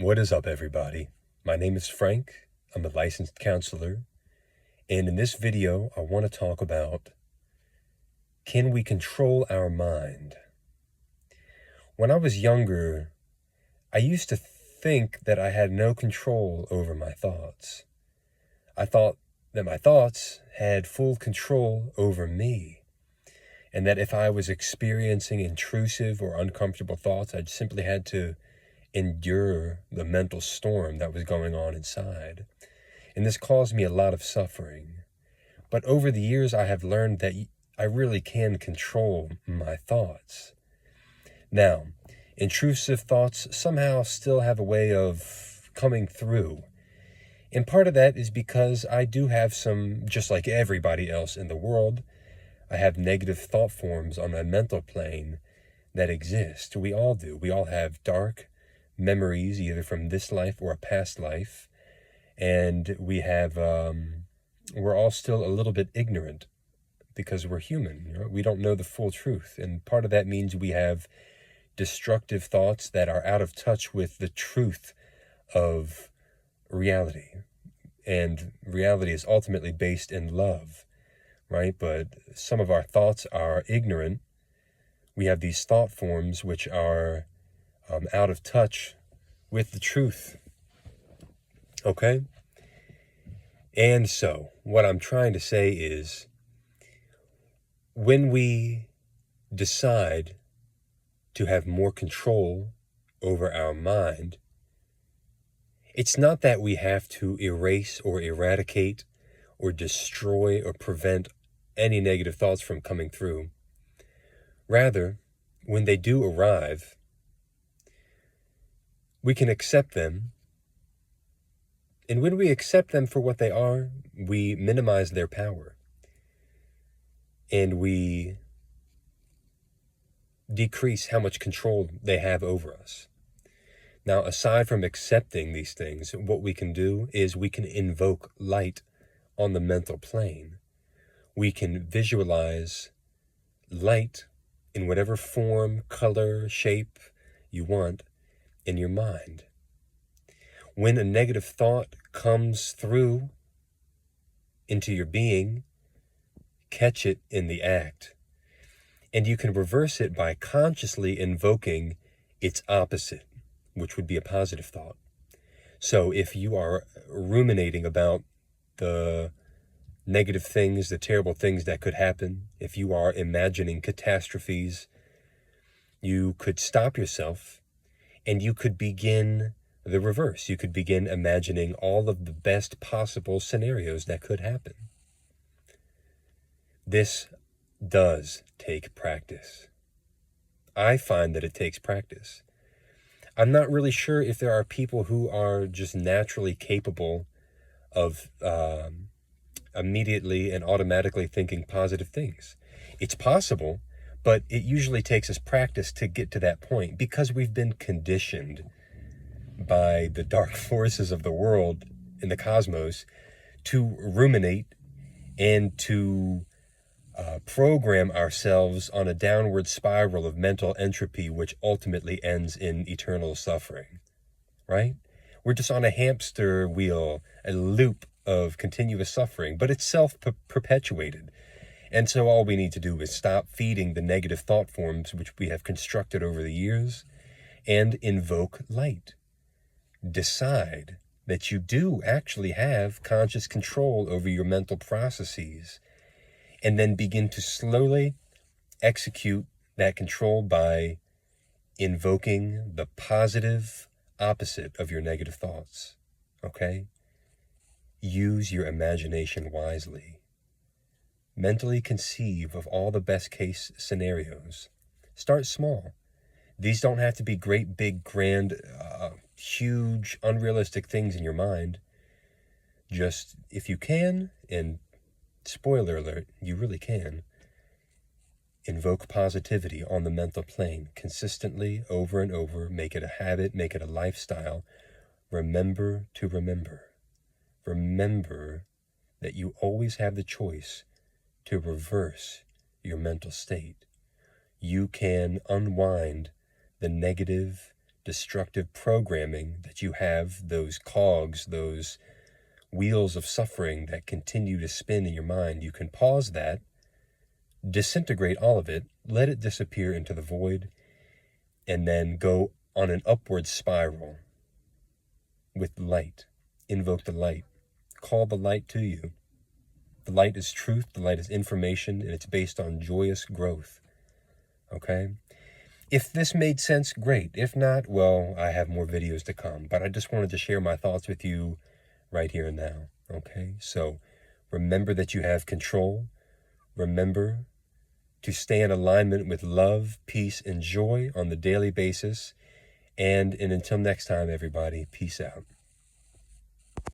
What is up, everybody? My name is Frank. I'm a licensed counselor. And in this video, I want to talk about, can we control our mind? When I was younger, I used to think that I had no control over my thoughts. I thought that my thoughts had full control over me, and that if I was experiencing intrusive or uncomfortable thoughts, I simply had to endure the mental storm that was going on inside. And this caused me a lot of suffering. But over the years, I have learned that I really can control my thoughts. Now, intrusive thoughts somehow still have a way of coming through. And part of that is because I do have some, just like everybody else in the world, I have negative thought forms on my mental plane that exist. We all do. We all have dark memories, either from this life or a past life. And we have, we're all still a little bit ignorant because we're human. Right? We don't know the full truth. And part of that means we have destructive thoughts that are out of touch with the truth of reality. And reality is ultimately based in love, right? But some of our thoughts are ignorant. We have these thought forms which are out of touch with the truth. Okay? And so, what I'm trying to say is, when we decide to have more control over our mind, it's not that we have to erase or eradicate or destroy or prevent any negative thoughts from coming through. Rather, when they do arrive, we can accept them. And when we accept them for what they are, we minimize their power. And we decrease how much control they have over us. Now, aside from accepting these things, what we can do is we can invoke light on the mental plane. We can visualize light in whatever form, color, shape you want in your mind. When a negative thought comes through into your being, catch it in the act. And you can reverse it by consciously invoking its opposite, which would be a positive thought. So if you are ruminating about the negative things, the terrible things that could happen, if you are imagining catastrophes, you could stop yourself and you could begin the reverse. You could begin imagining all of the best possible scenarios that could happen. This does take practice. I find that it takes practice. I'm not really sure if there are people who are just naturally capable of immediately and automatically thinking positive things. It's possible, but it usually takes us practice to get to that point because we've been conditioned by the dark forces of the world in the cosmos to ruminate and to program ourselves on a downward spiral of mental entropy, which ultimately ends in eternal suffering, right? We're just on a hamster wheel, a loop of continuous suffering, but it's self-perpetuated. And so all we need to do is stop feeding the negative thought forms which we have constructed over the years and invoke light. Decide that you do actually have conscious control over your mental processes, and then begin to slowly execute that control by invoking the positive opposite of your negative thoughts, okay? Use your imagination wisely. Mentally conceive of all the best case scenarios. Start small. These don't have to be great, big, grand, huge, unrealistic things in your mind. Just, if you can, and spoiler alert, you really can, invoke positivity on the mental plane consistently over and over. Make it a habit, make it a lifestyle. Remember to remember. Remember that you always have the choice to reverse your mental state. You can unwind the negative, destructive programming that you have, those cogs, those wheels of suffering that continue to spin in your mind, you can pause that, disintegrate all of it, let it disappear into the void, and then go on an upward spiral with light. Invoke the light. Call the light to you. The light is truth, the light is information, and it's based on joyous growth. Okay? If this made sense, great. If not, well, I have more videos to come. But I just wanted to share my thoughts with you right here and now. Okay? So remember that you have control. Remember to stay in alignment with love, peace, and joy on the daily basis. And until next time, everybody, peace out.